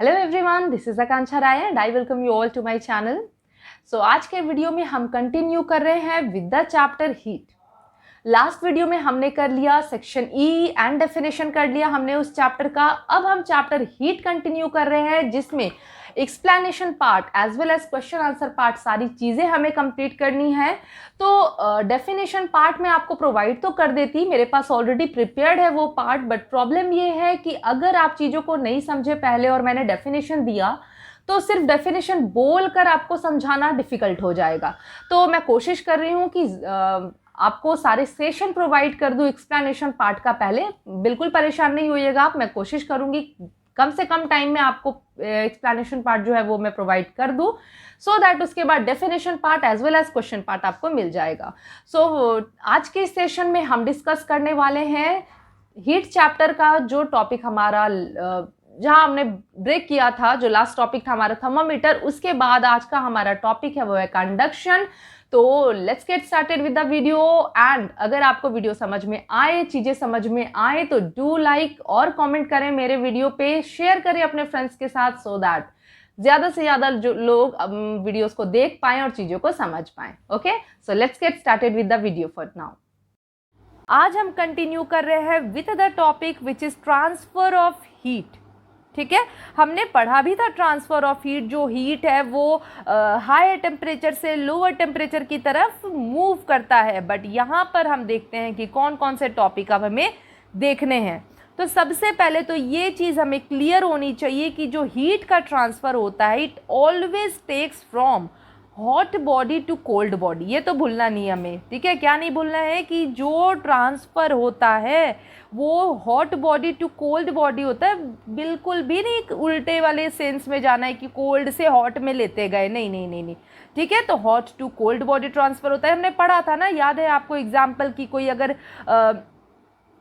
Hello everyone, this is Akanksha Rai and I welcome you all to my channel. So आज के video में हम continue कर रहे हैं with the chapter heat. Last video में हमने कर लिया सेक्शन ई एंड डेफिनेशन कर लिया हमने उस चैप्टर का। अब हम चैप्टर हीट कंटिन्यू कर रहे हैं जिसमें explanation part as well as question answer part सारी चीज़ें हमें कंप्लीट करनी है। तो डेफिनेशन पार्ट में आपको प्रोवाइड तो कर देती, मेरे पास ऑलरेडी प्रिपेयर्ड है वो पार्ट, बट प्रॉब्लम ये है कि अगर आप चीज़ों को नहीं समझे पहले और मैंने डेफिनेशन दिया तो सिर्फ डेफिनेशन बोलकर आपको समझाना डिफ़िकल्ट हो जाएगा। तो मैं कोशिश कर रही हूँ कि आपको सारे सेशन प्रोवाइड कर दूँ एक्सप्लेनेशन पार्ट का पहले। बिल्कुल परेशान नहीं होइएगा आप, मैं कोशिश करूँगी कम से कम टाइम में आपको एक्सप्लेनेशन पार्ट जो है वो मैं प्रोवाइड कर दूँ, सो दैट उसके बाद definition part as well as question part आपको मिल जाएगा। सो आज के इस सेशन में हम डिस्कस करने वाले हैं हीट चैप्टर का जो टॉपिक हमारा जहाँ हमने ब्रेक किया था, जो लास्ट टॉपिक था हमारा थर्मामीटर, उसके बाद आज का हमारा टॉपिक है वो है कंडक्शन। तो let's get started with the video. And अगर आपको वीडियो समझ में आए, चीज़ें समझ में आए तो डू लाइक और कमेंट करें मेरे वीडियो पे, शेयर करें अपने फ्रेंड्स के साथ, सो दैट ज़्यादा से ज़्यादा जो लोग वीडियोस को देख पाएँ और चीज़ों को समझ पाएँ। Okay, so let's get started with the video for now. आज हम कंटिन्यू कर रहे हैं with the topic which is transfer of heat. ठीक है, हमने पढ़ा भी था ट्रांसफ़र ऑफ हीट। जो हीट है वो हायर टेम्परेचर से लोअर टेम्परेचर की तरफ मूव करता है। बट यहाँ पर हम देखते हैं कि कौन कौन से टॉपिक अब हमें देखने हैं। तो सबसे पहले तो ये चीज़ हमें क्लियर होनी चाहिए कि जो हीट का ट्रांसफ़र होता है it always takes from hot body to cold body. ये तो भूलना नहीं हमें, ठीक है। क्या नहीं भूलना है कि जो ट्रांसफ़र होता है वो hot body to cold body होता है। बिल्कुल भी नहीं उल्टे वाले सेंस में जाना है कि कोल्ड से हॉट में लेते गए, नहीं नहीं नहीं नहीं, ठीक है। तो hot to cold body transfer होता है। हमने पढ़ा था ना, याद है आपको एग्जाम्पल की, कोई अगर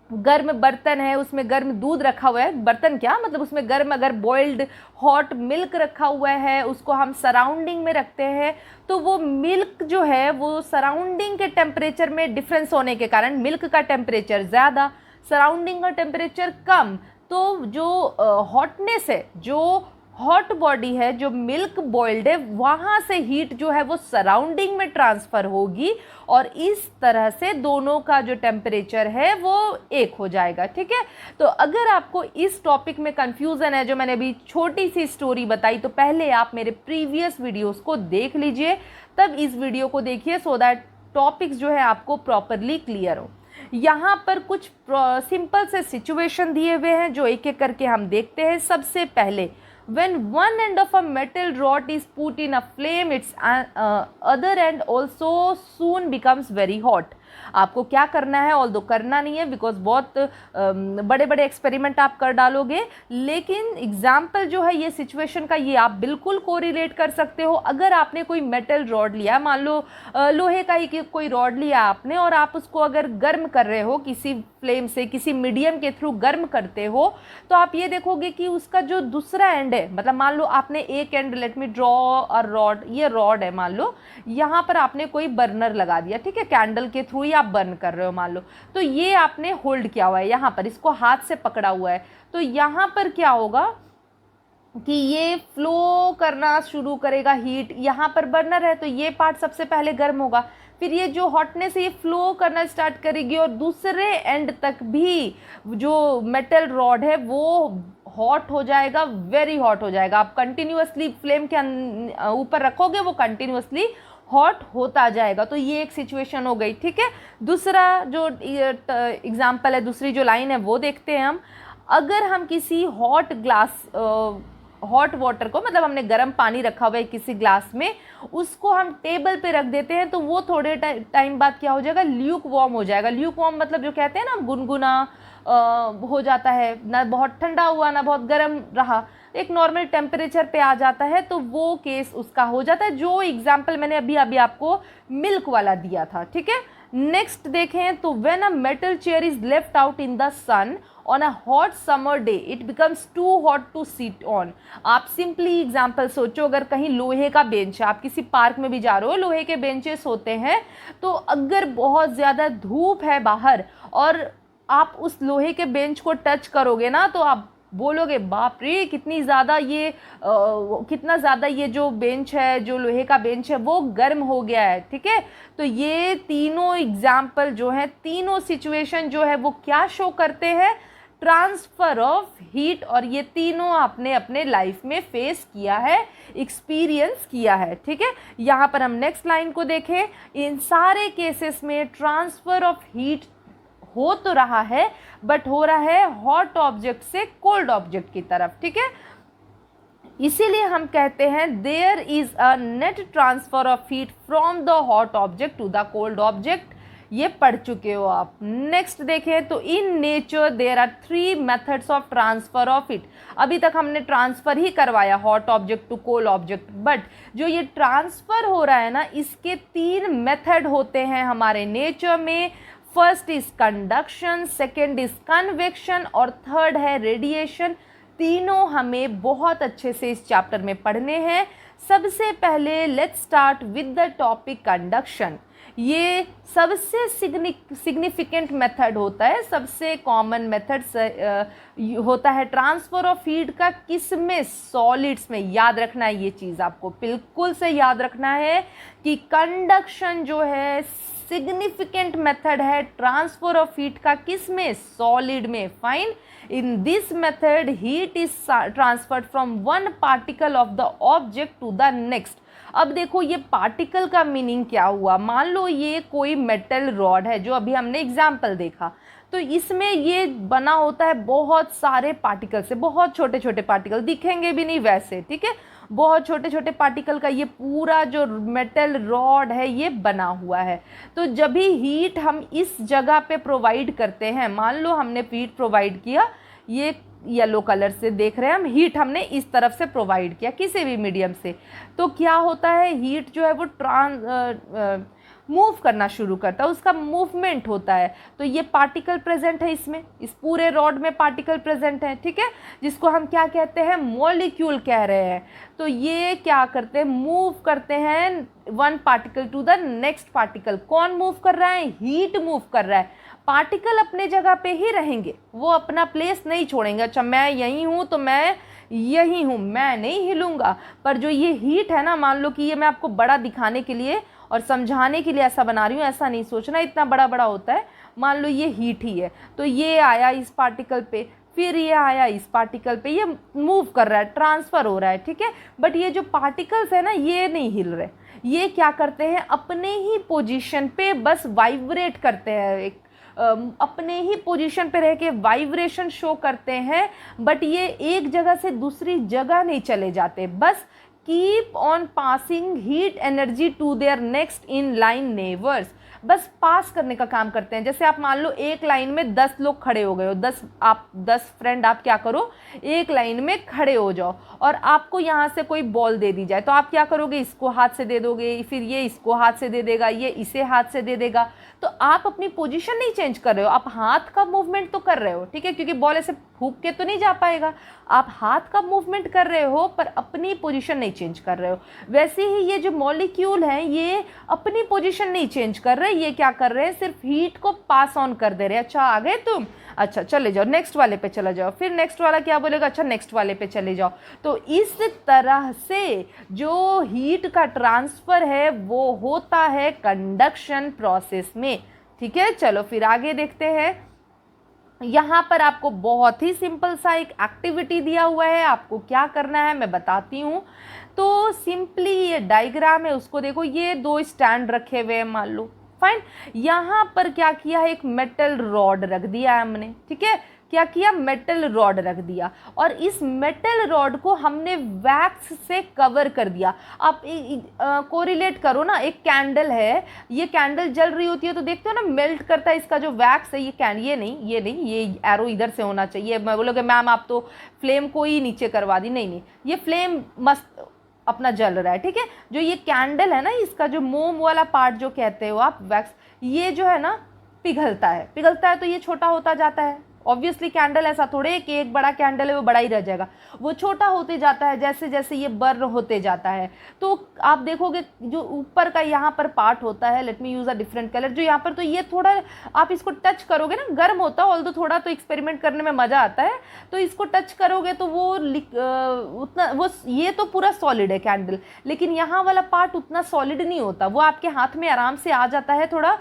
गर्म बर्तन है उसमें गर्म दूध रखा हुआ है, बर्तन क्या मतलब उसमें गर्म अगर बॉइल्ड हॉट मिल्क रखा हुआ है, उसको हम सराउंडिंग में रखते हैं तो वो मिल्क जो है वो सराउंडिंग के टेम्परेचर में डिफरेंस होने के कारण मिल्क का टेम्परेचर ज़्यादा, सराउंडिंग का टेम्परेचर कम, तो जो हॉटनेस है, जो हॉट बॉडी है, जो मिल्क बॉइल्ड है, वहाँ से हीट जो है वो सराउंडिंग में ट्रांसफ़र होगी और इस तरह से दोनों का जो टेम्परेचर है वो एक हो जाएगा। ठीक है, तो अगर आपको इस टॉपिक में कंफ्यूजन है, जो मैंने अभी छोटी सी स्टोरी बताई, तो पहले आप मेरे प्रीवियस वीडियोस को देख लीजिए, तब इस वीडियो को देखिए, सो दैट टॉपिक्स जो है आपको प्रॉपरली क्लियर हो। यहाँ पर कुछ सिंपल से सिचुएशन दिए हुए हैं जो एक एक करके हम देखते हैं। सबसे पहले, when one end of a metal rod is put in a flame, its other end also soon becomes very hot। आपको क्या करना है, ऑल्दो करना नहीं है बिकॉज बहुत बड़े बड़े एक्सपेरिमेंट आप कर डालोगे, लेकिन एग्जाम्पल जो है ये सिचुएशन का, ये आप बिल्कुल कोरिलेट कर सकते हो। अगर आपने कोई मेटल रॉड लिया, मान लो लोहे का ही कोई रॉड लिया आपने, और आप उसको अगर गर्म कर रहे हो किसी फ्लेम से, किसी मीडियम के थ्रू गर्म करते हो, तो आप ये देखोगे कि उसका जो दूसरा एंड है, मतलब मान लो आपने एक and, let me draw a rod, ये रॉड है, मान लो यहाँ पर आपने कोई बर्नर लगा दिया, ठीक है, कैंडल के थ्रू ही आप बर्न कर रहे हो मान लो, तो ये आपने होल्ड किया हुआ है यहाँ पर, इसको हाथ से पकड़ा हुआ है, तो यहाँ पर क्या होगा कि ये फ्लो करना शुरू करेगा हीट। यहाँ पर बर्नर है तो ये पार्ट सबसे पहले गर्म होगा, फिर ये जो हॉटनेस है ये फ्लो करना स्टार्ट करेगी और दूसरे एंड तक भी जो मेटल रॉड है वो हॉट हो जाएगा, वेरी हॉट हो जाएगा। आप कंटिन्यूअसली फ्लेम के ऊपर रखोगे, वो कंटिन्यूअसली हॉट होता जाएगा। तो ये एक सिचुएशन हो गई, ठीक है। दूसरा जो एग्जाम्पल है, दूसरी जो लाइन है वो देखते हैं हम। अगर हम किसी हॉट ग्लास, हॉट वाटर को, मतलब हमने गर्म पानी रखा हुआ है किसी ग्लास में, उसको हम टेबल पे रख देते हैं, तो वो थोड़े टाइम बाद क्या हो जाएगा, ल्यूक वार्म हो जाएगा। ल्यूक वार्म मतलब जो कहते हैं ना गुनगुना हो जाता है, ना बहुत ठंडा हुआ ना बहुत गर्म रहा, एक नॉर्मल टेम्परेचर पे आ जाता है, तो वो केस उसका हो जाता है, जो एग्जाम्पल मैंने अभी अभी आपको मिल्क वाला दिया था। ठीक है, नेक्स्ट देखें तो when a metal chair is left out in the sun on a hot summer day it becomes too hot to sit on. आप सिंपली एग्जाम्पल सोचो, अगर कहीं लोहे का बेंच है, आप किसी पार्क में भी जा रहे हो, लोहे के बेंचेस होते हैं, तो अगर बहुत ज़्यादा धूप है बाहर और आप उस लोहे के बेंच को टच करोगे ना, तो आप बोलोगे बाप रे कितनी ज़्यादा ये कितना ज़्यादा ये जो बेंच है, जो लोहे का बेंच है वो गर्म हो गया है। ठीक है, तो ये तीनों एग्जाम्पल जो है, तीनों सिचुएशन जो है वो क्या शो करते हैं, ट्रांसफ़र ऑफ हीट। और ये तीनों आपने अपने लाइफ में फेस किया है, एक्सपीरियंस किया है। ठीक है, यहाँ पर हम नेक्स्ट लाइन को देखें, इन सारे केसेस में ट्रांसफ़र ऑफ हीट हो तो रहा है, बट हो रहा है हॉट ऑब्जेक्ट से कोल्ड ऑब्जेक्ट की तरफ। ठीक है, इसीलिए हम कहते हैं there is a net transfer of heat from the hot object to the cold object. ये पढ़ चुके हो आप। नेक्स्ट देखें तो in nature there are 3 methods of transfer of heat. अभी तक हमने ट्रांसफर ही करवाया hot object to cold object, but जो ये ट्रांसफर हो रहा है ना, इसके 3 मेथड होते हैं हमारे नेचर में। First is conduction, second is convection और थर्ड है रेडिएशन। तीनों हमें बहुत अच्छे से इस चैप्टर में पढ़ने हैं। सबसे पहले let's start with the topic conduction. ये सबसे सिग्निफिकेंट मेथड होता है, सबसे कॉमन मेथड होता है ट्रांसफर ऑफ हीट का। किस में? सॉलिड्स में। याद रखना है, ये चीज़ आपको बिल्कुल से याद रखना है कि कंडक्शन जो है सिग्निफिकेंट मेथड है ट्रांसफर ऑफ हीट का। किस में? सॉलिड में। Fine, in this method heat is transferred from one particle of the object to the next. अब देखो ये पार्टिकल का मीनिंग क्या हुआ। मान लो ये कोई मेटल रॉड है, जो अभी हमने एग्जाम्पल देखा, तो इसमें ये बना होता है बहुत सारे पार्टिकल से, बहुत छोटे छोटे पार्टिकल, दिखेंगे भी नहीं वैसे। ठीक है, बहुत छोटे छोटे पार्टिकल का ये पूरा जो मेटल रॉड है ये बना हुआ है। तो जब भी हीट हम इस जगह पे प्रोवाइड करते हैं, मान लो हमने हीट प्रोवाइड किया, ये येलो कलर से देख रहे हैं हम, हीट हमने इस तरफ से प्रोवाइड किया किसी भी मीडियम से, तो क्या होता है हीट जो है वो मूव करना शुरू करता है, उसका मूवमेंट होता है। तो ये पार्टिकल प्रेजेंट है इसमें, इस पूरे रॉड में पार्टिकल प्रेजेंट है। ठीक है, जिसको हम क्या कहते हैं? मॉलिक्यूल कह रहे हैं। तो ये क्या करते हैं? मूव करते हैं one particle to the next particle. कौन मूव कर रहा है? हीट मूव कर रहा है। पार्टिकल अपने जगह पे ही रहेंगे, वो अपना प्लेस नहीं छोड़ेंगे। अच्छा मैं यहीं हूँ तो मैं यहीं हूँ, मैं नहीं हिलूंगा। पर जो ये हीट है ना, मान लो कि ये मैं आपको बड़ा दिखाने के लिए और समझाने के लिए ऐसा बना रही हूँ, ऐसा नहीं सोचना इतना बड़ा बड़ा होता है। मान लो ये हीट ही है, तो ये आया इस पार्टिकल पे, फिर ये आया इस पार्टिकल पे, ये मूव कर रहा है, ट्रांसफ़र हो रहा है। ठीक है, बट ये जो पार्टिकल्स है ना, ये नहीं हिल रहे। ये क्या करते हैं? अपने ही पोजीशन पे बस वाइब्रेट करते हैं, अपने ही पोजीशन पे रह के वाइब्रेशन शो करते हैं। बट ये एक जगह से दूसरी जगह नहीं चले जाते, बस keep on passing heat energy to their next in line neighbours. बस पास करने का काम करते हैं। जैसे आप मान लो एक लाइन में 10 लोग खड़े हो गए हो, 10 फ्रेंड, आप क्या करो? एक लाइन में खड़े हो जाओ और आपको यहाँ से कोई बॉल दे दी जाए, तो आप क्या करोगे? इसको हाथ से दे दोगे, फिर ये इसको हाथ से दे देगा, ये इसे हाथ से दे देगा। तो आप अपनी पोजीशन नहीं चेंज कर रहे हो, आप हाथ का मूवमेंट तो कर रहे हो। ठीक है, क्योंकि बॉल ऐसे फूंक के तो नहीं जा पाएगा, आप हाथ का मूवमेंट कर रहे हो पर अपनी पोजीशन नहीं चेंज कर रहे हो। वैसे ही ये जो मॉलिक्यूल हैं ये अपनी पोजीशन नहीं चेंज कर रहे, ये क्या कर रहे हैं? सिर्फ हीट को पास ऑन कर दे रहे हैं। अच्छा आ गए तुम, अच्छा चले जाओ, नेक्स्ट वाले पे चला जाओ, फिर नेक्स्ट वाला क्या बोलेगा? अच्छा नेक्स्ट वाले पे चले जाओ। तो इस तरह से जो हीट का ट्रांसफ़र है वो होता है कंडक्शन प्रोसेस में। ठीक है, चलो फिर आगे देखते हैं। यहाँ पर आपको बहुत ही सिंपल सा एक एक्टिविटी दिया हुआ है, आपको क्या करना है मैं बताती हूँ। तो सिंपली ये डायग्राम है, उसको देखो, ये 2 स्टैंड रखे हुए हैं मान लो। फाइन, यहाँ पर क्या किया है? एक मेटल रॉड रख दिया है हमने। ठीक है, क्या किया? मेटल रॉड रख दिया और इस मेटल रॉड को हमने वैक्स से कवर कर दिया। आप कोरिलेट करो ना, एक कैंडल है, ये कैंडल जल रही होती है तो देखते हो ना मेल्ट करता है इसका जो वैक्स है। ये नहीं, ये एरो इधर से होना चाहिए। मैं बोलोगे मैम आप तो फ्लेम को ही नीचे करवा दी। नहीं, ये फ्लेम मस्त अपना जल रहा है। ठीक है, जो ये कैंडल है ना, इसका जो मोम वाला पार्ट जो कहते हो आप, वैक्स, ये जो है ना पिघलता है तो ये छोटा होता जाता है। ऑब्वियसली कैंडल ऐसा थोड़े कि एक बड़ा कैंडल है वो बड़ा ही रह जाएगा, वो छोटा होते जाता है जैसे जैसे ये बर्न होते जाता है। तो आप देखोगे जो ऊपर का यहाँ पर पार्ट होता है, let me use a different colour, जो यहाँ पर, तो ये थोड़ा आप इसको टच करोगे ना, गर्म होता है ऑल्दो थोड़ा, तो एक्सपेरिमेंट करने में मज़ा आता है। तो इसको टच करोगे तो वो उतना वो, ये तो पूरा सॉलिड है कैंडल, लेकिन यहाँ वाला पार्ट उतना सॉलिड नहीं होता, वो आपके हाथ में आराम से आ जाता है थोड़ा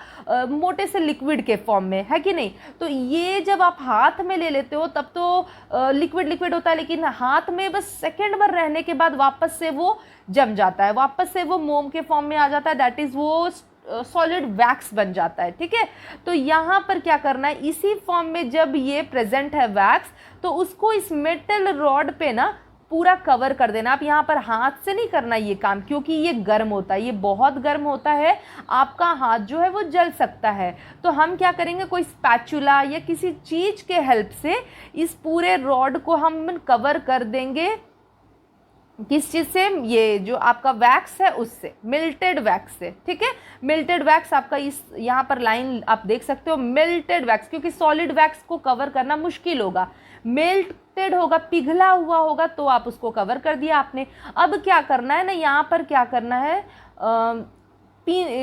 मोटे से लिक्विड के फॉर्म में, है कि नहीं। तो ये जब आप हाथ में ले लेते हो तब तो लिक्विड लिक्विड होता है, लेकिन हाथ में बस सेकेंड भर रहने के बाद वापस से वो जम जाता है, वापस से वो मोम के फॉर्म में आ जाता है, दैट इज़ वो सॉलिड वैक्स बन जाता है, ठीक है। तो यहाँ पर क्या करना है, इसी फॉर्म में जब ये प्रेजेंट है वैक्स, तो उसको इस मेटल रॉड पे ना पूरा कवर कर देना। आप यहाँ पर हाथ से नहीं करना ये काम, क्योंकि ये गर्म होता है, ये बहुत गर्म होता है, आपका हाथ जो है वो जल सकता है। तो हम क्या करेंगे, कोई स्पैचुला या किसी चीज़ के हेल्प से इस पूरे रॉड को हम कवर कर देंगे। किस चीज़ से, ये जो आपका वैक्स है उससे, मिल्टेड वैक्स से, ठीक है। मिल्टेड वैक्स आपका इस यहाँ पर लाइन आप देख सकते हो, मिल्टेड वैक्स, क्योंकि सॉलिड वैक्स को कवर करना मुश्किल होगा, मेल्टेड होगा, पिघला हुआ होगा, तो आप उसको कवर कर दिया आपने। अब क्या करना है ना, यहाँ पर क्या करना है,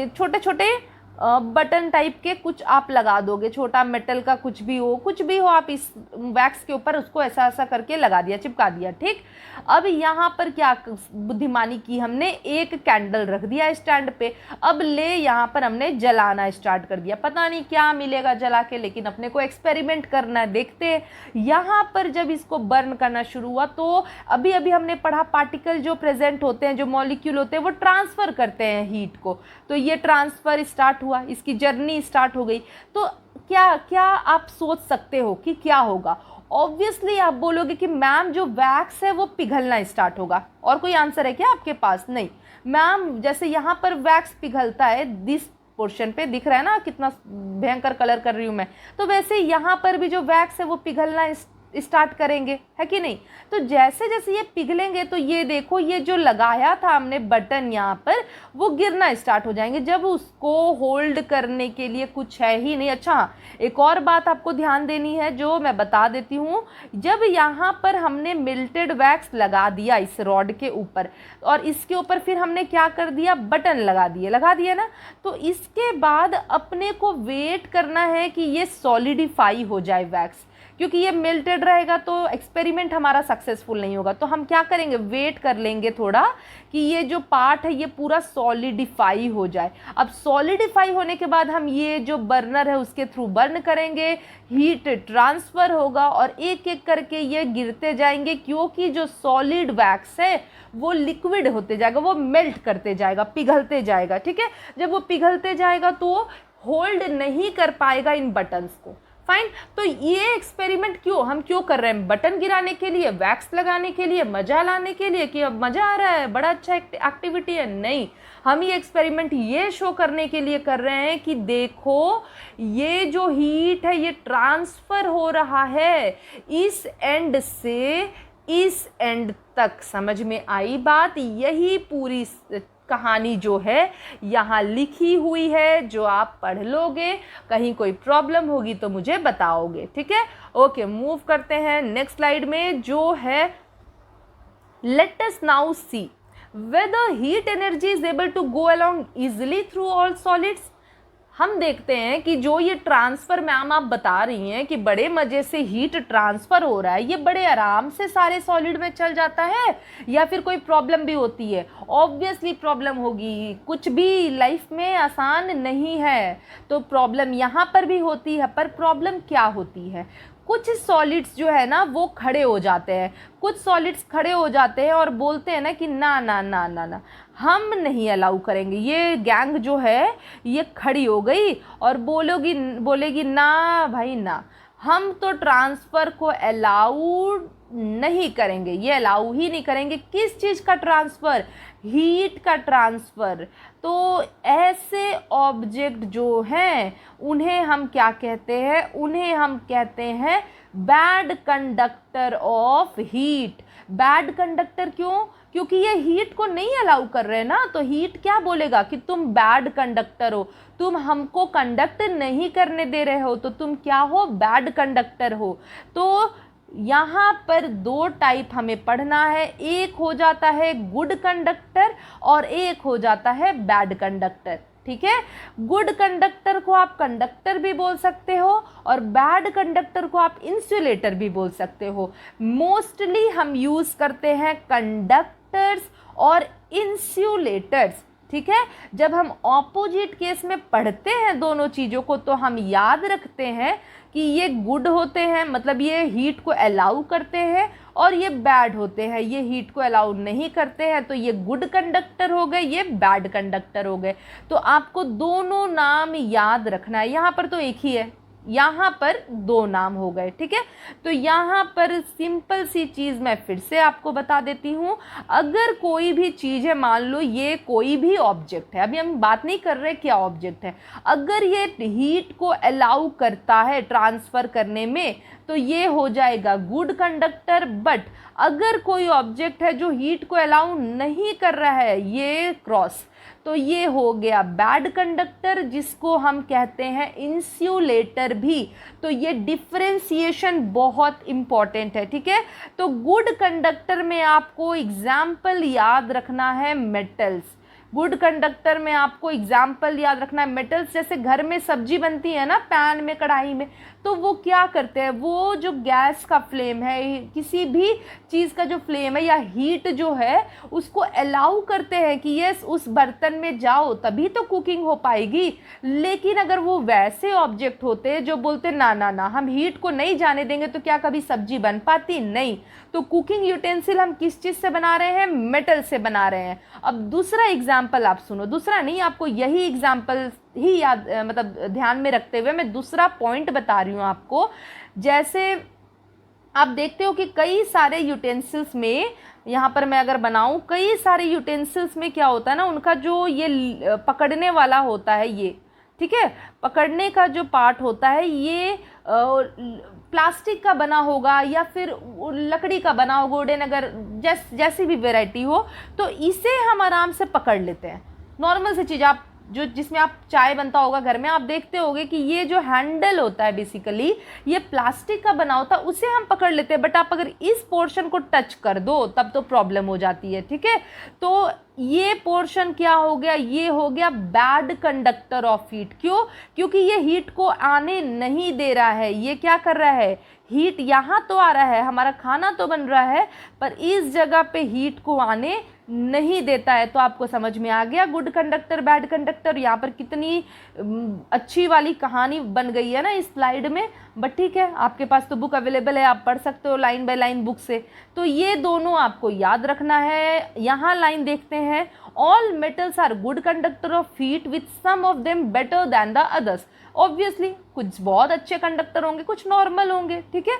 छोटे छोटे बटन टाइप के कुछ आप लगा दोगे, छोटा मेटल का कुछ भी हो आप इस वैक्स के ऊपर उसको ऐसा ऐसा करके लगा दिया, चिपका दिया, ठीक। अब यहाँ पर क्या बुद्धिमानी की हमने, एक कैंडल रख दिया स्टैंड पे, अब ले यहाँ पर हमने जलाना स्टार्ट कर दिया। पता नहीं क्या मिलेगा जला के, लेकिन अपने को एक्सपेरिमेंट करना है, देखते हैं। यहाँ पर जब इसको बर्न करना शुरू हुआ, तो अभी अभी हमने पढ़ा पार्टिकल जो प्रेजेंट होते हैं, जो मॉलिक्यूल होते हैं, वो ट्रांसफ़र करते हैं हीट को। तो ये ट्रांसफ़र स्टार्ट हुआ, इसकी जर्नी स्टार्ट हो गई। तो क्या क्या आप सोच सकते हो कि क्या होगा? ऑब्वियसली आप बोलोगे कि मैम जो वैक्स है वो पिघलना स्टार्ट होगा। और कोई आंसर है क्या आपके पास? नहीं मैम, जैसे यहाँ पर वैक्स पिघलता है, दिस पोर्शन पे दिख रहा है ना कितना भयंकर कलर कर रही हूँ मैं, तो वैसे यहाँ पर भी जो वैक्स है वो पिघलना स्टार्ट करेंगे, है कि नहीं। तो जैसे जैसे ये पिघलेंगे, तो ये देखो, ये जो लगाया था हमने बटन यहाँ पर, वो गिरना स्टार्ट हो जाएंगे, जब उसको होल्ड करने के लिए कुछ है ही नहीं। अच्छा, एक और बात आपको ध्यान देनी है जो मैं बता देती हूँ। जब यहाँ पर हमने मिल्टेड वैक्स लगा दिया इस रॉड के ऊपर, और इसके ऊपर फिर हमने क्या कर दिया, बटन लगा दिए ना, तो इसके बाद अपने को वेट करना है कि ये सॉलिडिफाई हो जाए वैक्स, क्योंकि ये मेल्टेड रहेगा तो एक्सपेरिमेंट हमारा सक्सेसफुल नहीं होगा। तो हम क्या करेंगे, वेट कर लेंगे थोड़ा कि ये जो पार्ट है ये पूरा सॉलिडिफाई हो जाए। अब सॉलिडिफाई होने के बाद हम ये जो बर्नर है उसके थ्रू बर्न करेंगे, हीट ट्रांसफ़र होगा और एक एक करके ये गिरते जाएंगे, क्योंकि जो सॉलिड वैक्स है वो लिक्विड होते जाएगा, वो मेल्ट करते जाएगा, पिघलते जाएगा, ठीक है। जब वो पिघलते जाएगा तो होल्ड नहीं कर पाएगा इन बटन्स को, फाइन। तो ये एक्सपेरिमेंट हम क्यों कर रहे हैं? बटन गिराने के लिए, वैक्स लगाने के लिए, मजा लाने के लिए कि अब मजा आ रहा है, बड़ा अच्छा एक्टिविटी है? नहीं, हम ये एक्सपेरिमेंट ये शो करने के लिए कर रहे हैं कि देखो ये जो हीट है ये ट्रांसफर हो रहा है इस एंड से इस एंड तक। समझ में आई बात? यही पूरी कहानी जो है यहाँ लिखी हुई है, जो आप पढ़ लोगे, कहीं कोई प्रॉब्लम होगी तो मुझे बताओगे, ठीक है। ओके, मूव करते हैं नेक्स्ट स्लाइड में, जो है let us now see whether heat energy is able to go along easily through all solids। हम देखते हैं कि जो ये ट्रांसफ़र मैम आप बता रही हैं कि बड़े मज़े से हीट ट्रांसफ़र हो रहा है, ये बड़े आराम से सारे सॉलिड में चल जाता है या फिर कोई प्रॉब्लम भी होती है? ऑब्वियसली प्रॉब्लम होगी, कुछ भी लाइफ में आसान नहीं है, तो प्रॉब्लम यहाँ पर भी होती है। पर प्रॉब्लम क्या होती है? कुछ सॉलिड्स जो है ना वो खड़े हो जाते हैं, कुछ सॉलिड्स खड़े हो जाते हैं और बोलते हैं ना कि ना ना ना ना ना, हम नहीं अलाउ करेंगे। ये गैंग जो है ये खड़ी हो गई और बोलेगी ना भाई ना, हम तो ट्रांसफ़र को अलाउ नहीं करेंगे, ये अलाउ ही नहीं करेंगे। किस चीज़ का ट्रांसफ़र? हीट का ट्रांसफ़र। तो ऐसे ऑब्जेक्ट जो हैं उन्हें हम क्या कहते हैं? उन्हें हम कहते हैं bad conductor of heat. Bad conductor क्यों? क्योंकि ये हीट को नहीं अलाउ कर रहे हैं ना, तो हीट क्या बोलेगा कि तुम बैड कंडक्टर हो, तुम हमको कंडक्ट नहीं करने दे रहे हो, तो तुम क्या हो? बैड कंडक्टर हो। तो यहाँ पर दो टाइप हमें पढ़ना है, एक हो जाता है गुड कंडक्टर और एक हो जाता है बैड कंडक्टर। ठीक है, गुड कंडक्टर को आप कंडक्टर भी बोल सकते हो और बैड कंडक्टर को आप इंसुलेटर भी बोल सकते हो। मोस्टली हम यूज करते हैं कंडक्टर्स और इंसुलेटर्स। ठीक है, जब हम ऑपोजिट केस में पढ़ते हैं दोनों चीज़ों को तो हम याद रखते हैं कि ये गुड होते हैं, मतलब ये हीट को अलाउ करते हैं, और ये बैड होते हैं, ये हीट को अलाउ नहीं करते हैं। तो ये गुड कंडक्टर हो गए, ये बैड कंडक्टर हो गए। तो आपको दोनों नाम याद रखना है। यहाँ पर तो एक ही है, यहाँ पर दो नाम हो गए। ठीक है, तो यहाँ पर सिंपल सी चीज़ मैं फिर से आपको बता देती हूँ। अगर कोई भी चीज़ है, मान लो ये कोई भी ऑब्जेक्ट है, अभी हम बात नहीं कर रहे क्या ऑब्जेक्ट है, अगर ये हीट को अलाउ करता है ट्रांसफ़र करने में तो ये हो जाएगा गुड कंडक्टर। बट अगर कोई ऑब्जेक्ट है जो हीट को अलाउ नहीं कर रहा है, ये क्रॉस, तो ये हो गया बैड कंडक्टर, जिसको हम कहते हैं इंसुलेटर भी। तो ये डिफरेंशिएशन बहुत इंपॉर्टेंट है। ठीक है, तो गुड कंडक्टर में आपको एग्जाम्पल याद रखना है मेटल्स। गुड कंडक्टर में आपको एग्जाम्पल याद रखना है मेटल्स। जैसे घर में सब्जी बनती है ना, पैन में, कढ़ाई में, तो वो क्या करते हैं, वो जो गैस का फ्लेम है, किसी भी चीज़ का जो फ्लेम है या हीट जो है, उसको अलाउ करते हैं कि यस उस बर्तन में जाओ, तभी तो कुकिंग हो पाएगी। लेकिन अगर वो वैसे ऑब्जेक्ट होते जो बोलते ना ना ना हम हीट को नहीं जाने देंगे, तो क्या कभी सब्जी बन पाती? नहीं। तो कुकिंग यूटेंसिल हम किस चीज़ से बना रहे हैं? मेटल से बना रहे हैं। अब दूसरा एग्जाम्पल आप सुनो, दूसरा नहीं, आपको यही एग्जाम्पल ही याद मतलब ध्यान में रखते हुए मैं दूसरा पॉइंट बता रही हूँ आपको। जैसे आप देखते हो कि कई सारे यूटेंसिल्स में, यहाँ पर मैं अगर बनाऊँ, कई सारे यूटेंसिल्स में क्या होता है ना, उनका जो ये पकड़ने वाला होता है, ये ठीक है, पकड़ने का जो पार्ट होता है ये प्लास्टिक का बना होगा या फिर लकड़ी का बना होगा, वुडन, अगर जैसी भी वैरायटी हो, तो इसे हम आराम से पकड़ लेते हैं। नॉर्मल सी चीज़, आप जो जिसमें आप चाय बनता होगा घर में, आप देखते होगे कि ये जो हैंडल होता है बेसिकली ये प्लास्टिक का बना होता है, उसे हम पकड़ लेते हैं। बट आप अगर इस पोर्शन को टच कर दो तब तो प्रॉब्लम हो जाती है। ठीक है, तो ये पोर्शन क्या हो गया? ये हो गया बैड कंडक्टर ऑफ हीट। क्यों? क्योंकि ये हीट को आने नहीं दे रहा है। ये क्या कर रहा है? हीट यहाँ तो आ रहा है, हमारा खाना तो बन रहा है, पर इस जगह पे हीट को आने नहीं देता है। तो आपको समझ में आ गया गुड कंडक्टर, बैड कंडक्टर। यहाँ पर कितनी अच्छी वाली कहानी बन गई है ना इस स्लाइड में। बट ठीक है, आपके पास तो बुक अवेलेबल है, आप पढ़ सकते हो लाइन बाय लाइन बुक से। तो ये दोनों आपको याद रखना है। यहाँ लाइन देखते हैं, all metals are good conductor of heat with some of them better than the others. Obviously कुछ बहुत अच्छे कंडक्टर होंगे, कुछ नॉर्मल होंगे। ठीक है,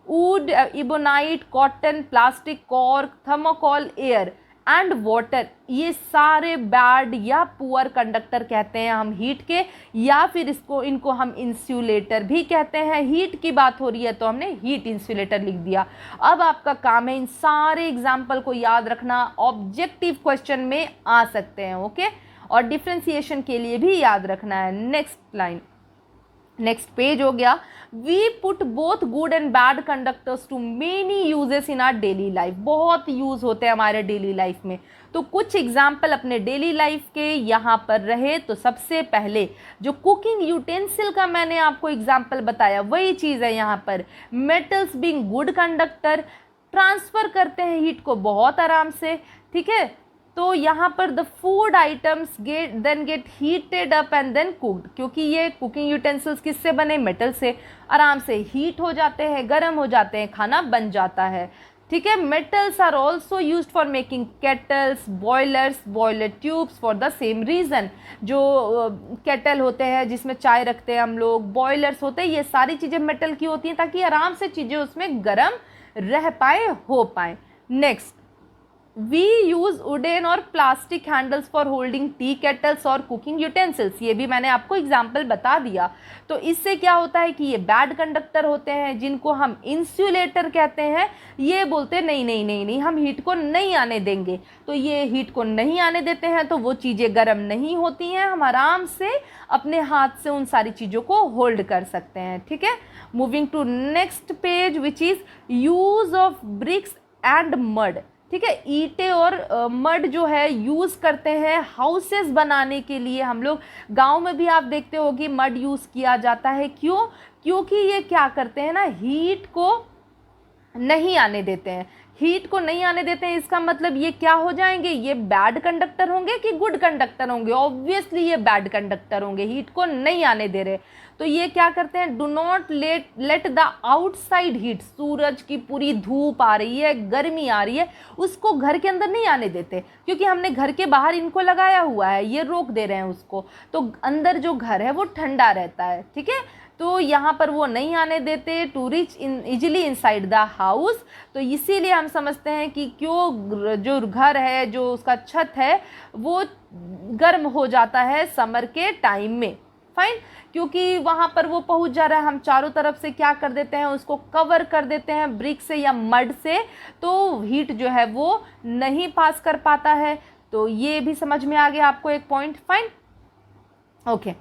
would, ebonite, cotton, plastic, cork, thermocol, air and water, ये सारे बैड या पुअर कंडक्टर कहते हैं हम हीट के, या फिर इनको हम इंसुलेटर भी कहते हैं। हीट की बात हो रही है तो हमने हीट इंसुलेटर लिख दिया। अब आपका काम है इन सारे एग्जाम्पल को याद रखना, ऑब्जेक्टिव क्वेश्चन में आ सकते हैं। ओके, और डिफ्रेंसिएशन के लिए भी याद रखना है। नेक्स्ट लाइन, नेक्स्ट पेज हो गया। We put both good and bad conductors to many uses in our daily life. बहुत यूज होते हैं हमारे डेली लाइफ में। तो कुछ एग्जाम्पल अपने डेली लाइफ के यहाँ पर रहे। तो सबसे पहले जो कुकिंग यूटेंसिल का मैंने आपको एग्जाम्पल बताया वही चीज़ है यहाँ पर। Metals being good conductor, transfer करते हैं हीट को बहुत आराम से। ठीक है, तो यहाँ पर the food items get heated up and then cooked, क्योंकि ये कुकिंग यूटेंसिल्स किससे बने? मेटल से। आराम से हीट हो जाते हैं, गर्म हो जाते हैं, खाना बन जाता है। ठीक है, metals are also use for making kettles, boilers, boiler tubes for the same reason. जो केटल होते हैं जिसमें चाय रखते हैं हम लोग, बॉयलर्स होते हैं, ये सारी चीज़ें मेटल की होती हैं ताकि आराम से चीज़ें उसमें गर्म रह पाए, हो पाए। नेक्स्ट, वी यूज़ वुडन और plastic handles for holding T kettles और कुकिंग यूटेंसिल्स, ये भी मैंने आपको एग्जाम्पल बता दिया। तो इससे क्या होता है कि ये बैड कंडक्टर होते हैं, जिनको हम इंसुलेटर कहते हैं। ये बोलते हैं नहीं नहीं नहीं नहीं, हम हीट को नहीं आने देंगे। तो ये हीट को नहीं आने देते हैं तो वो चीज़ें गर्म नहीं होती हैं, हम आराम से अपने हाथ से उन सारी चीज़ों को होल्ड कर सकते हैं। ठीक है, moving to next page which is use of bricks and mud. ठीक है, ईंटें और मड जो है यूज़ करते हैं हाउसेस बनाने के लिए। हम लोग गांव में भी आप देखते हो कि मड यूज़ किया जाता है। क्यों? क्योंकि ये क्या करते हैं ना, हीट को नहीं आने देते हैं। हीट को नहीं आने देते हैं, इसका मतलब ये क्या हो जाएंगे, ये बैड कंडक्टर होंगे कि गुड कंडक्टर होंगे? ऑब्वियसली ये बैड कंडक्टर होंगे, हीट को नहीं आने दे रहे। तो ये क्या करते हैं, do not let the outside heat, सूरज की पूरी धूप आ रही है, गर्मी आ रही है, उसको घर के अंदर नहीं आने देते, क्योंकि हमने घर के बाहर इनको लगाया हुआ है, ये रोक दे रहे हैं उसको। तो अंदर जो घर है वो ठंडा रहता है। ठीक है, तो यहाँ पर वो नहीं आने देते to reach easily inside the house. तो इसीलिए हम समझते हैं कि क्यों जो घर है, जो उसका छत है, वो गर्म हो जाता है समर के टाइम में। फाइन, क्योंकि वहाँ पर वो पहुँच जा रहा है, हम चारों तरफ से क्या कर देते हैं, उसको कवर कर देते हैं ब्रिक से या मड से, तो हीट जो है वो नहीं पास कर पाता है। तो ये भी समझ में आ गया आपको एक पॉइंट। फाइन, ओके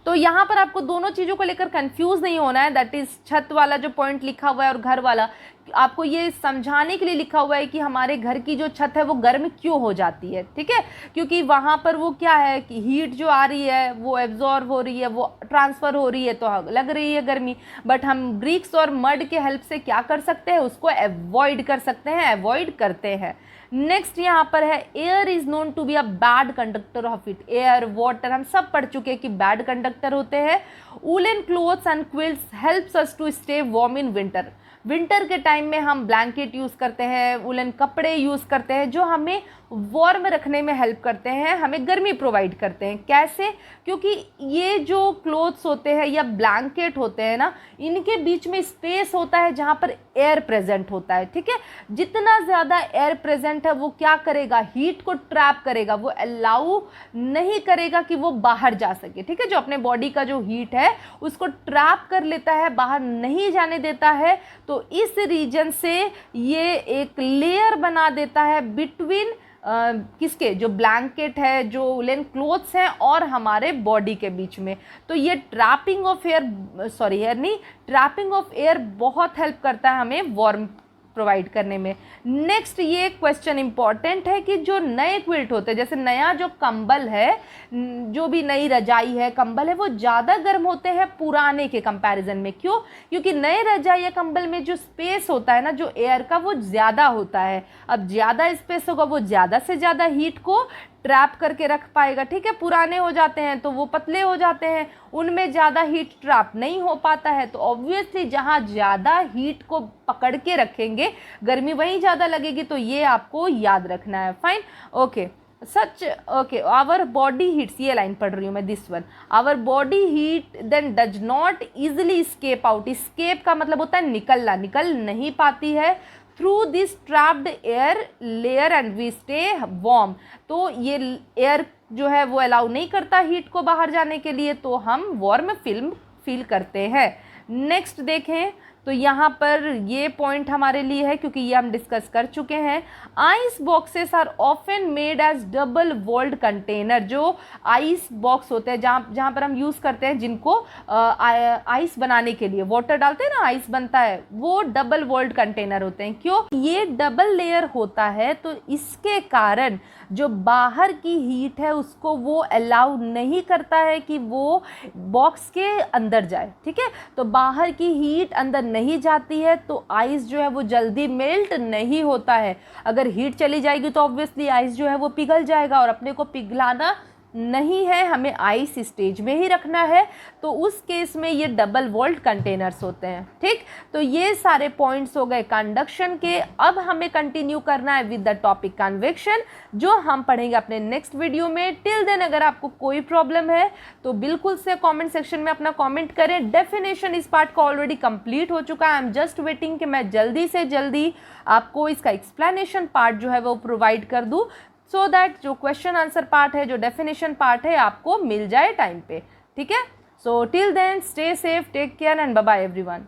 तो यहाँ पर आपको दोनों चीज़ों को लेकर कंफ्यूज नहीं होना है। दैट इज़ छत वाला जो पॉइंट लिखा हुआ है और घर वाला, आपको ये समझाने के लिए लिखा हुआ है कि हमारे घर की जो छत है वो गर्म क्यों हो जाती है। ठीक है, क्योंकि वहाँ पर वो क्या है कि हीट जो आ रही है वो एब्जॉर्ब हो रही है, वो ट्रांसफ़र हो रही है, तो लग रही है गर्मी। बट हम ब्रिक्स और मड के हेल्प से क्या कर सकते हैं, उसको अवॉइड कर सकते हैं, अवॉइड करते हैं। नेक्स्ट यहाँ पर है air is known to be a bad conductor of it. Air, water हम सब पढ़ चुके हैं कि बैड कंडक्टर होते हैं। Woollen clothes and quilts helps us to stay warm in winter. Winter के टाइम में हम ब्लैंकेट यूज़ करते हैं, वुलन कपड़े यूज़ करते हैं जो हमें वार्म रखने में हेल्प करते हैं, हमें गर्मी प्रोवाइड करते हैं। कैसे? क्योंकि ये जो क्लोथ्स होते हैं या ब्लैंकेट होते हैं ना, इनके बीच में स्पेस होता है जहाँ पर एयर प्रेजेंट होता है। ठीक है, जितना ज़्यादा एयर प्रेजेंट है वो क्या करेगा, हीट को ट्रैप करेगा, वो अलाउ नहीं करेगा कि वो बाहर जा सके। ठीक है, जो अपने बॉडी का जो हीट है उसको ट्रैप कर लेता है, बाहर नहीं जाने देता है। तो इस रीजन से ये एक लेयर बना देता है बिटवीन किसके, जो ब्लैंकेट है, जो वुलन क्लोथ्स हैं और हमारे बॉडी के बीच में। तो ये trapping of air, sorry air नहीं, ट्रैपिंग ऑफ एयर बहुत हेल्प करता है हमें वार्म प्रोवाइड करने में। नेक्स्ट ये क्वेश्चन इंपॉर्टेंट है कि जो नए क्विल्ट होते हैं, जैसे नया जो कंबल है, जो भी नई रजाई है, कंबल है, वो ज़्यादा गर्म होते हैं पुराने के कंपैरिजन में। क्यों? क्योंकि नए रजाई या कंबल में जो स्पेस होता है ना, जो एयर का, वो ज़्यादा होता है। अब ज़्यादा स्पेस होगा, वो ज़्यादा से ज़्यादा हीट को ट्रैप करके रख पाएगा। ठीक है, पुराने हो जाते हैं तो वो पतले हो जाते हैं, उनमें ज़्यादा हीट ट्रैप नहीं हो पाता है। तो ऑब्वियसली जहाँ ज़्यादा हीट को पकड़ के रखेंगे, गर्मी वहीं ज़्यादा लगेगी। तो ये आपको याद रखना है। Fine, okay such, okay our body heats, ये लाइन पढ़ रही हूँ मैं, this one, our body heat then does not easily escape out. Escape का मतलब होता है निकलना, निकल नहीं पाती है through this trapped air layer and we stay warm. तो ये एयर जो है वो अलाउ नहीं करता हीट को बाहर जाने के लिए, तो हम वार्म फील करते हैं। नेक्स्ट देखें तो यहाँ पर ये पॉइंट हमारे लिए है क्योंकि ये हम डिस्कस कर चुके हैं। Ice boxes are often made as double walled container. जो आइस बॉक्स होते हैं जहाँ पर हम यूज़ करते हैं, जिनको आइस बनाने के लिए वाटर डालते हैं ना, आइस बनता है, वो डबल वॉल्ड कंटेनर होते हैं। क्यों? ये डबल लेयर होता है, तो इसके कारण जो बाहर की हीट है उसको वो अलाउ नहीं करता है कि वो बॉक्स के अंदर जाए। ठीक है, तो बाहर की हीट अंदर नहीं जाती है, तो आइस जो है वो जल्दी मेल्ट नहीं होता है। अगर हीट चली जाएगी तो ऑब्वियसली आइस जो है वो पिघल जाएगा और अपने को पिघलाना नहीं है, हमें आइस स्टेज में ही रखना है, तो उस केस में ये डबल वॉल्ड कंटेनर्स होते हैं। ठीक, तो ये सारे पॉइंट्स हो गए कंडक्शन के। अब हमें कंटिन्यू करना है विद द टॉपिक कन्वेक्शन, जो हम पढ़ेंगे अपने नेक्स्ट वीडियो में। टिल देन अगर आपको कोई प्रॉब्लम है तो बिल्कुल से कमेंट सेक्शन में अपना कमेंट करें। डेफिनेशन इस पार्ट का ऑलरेडी कंप्लीट हो चुका है। आई एम जस्ट वेटिंग कि मैं जल्दी से जल्दी आपको इसका एक्सप्लेनेशन पार्ट जो है वो प्रोवाइड कर दूँ, सो दैट जो क्वेश्चन आंसर पार्ट है, जो डेफिनेशन पार्ट है, आपको मिल जाए टाइम पे। ठीक है, so till then stay safe, take care and bye bye everyone.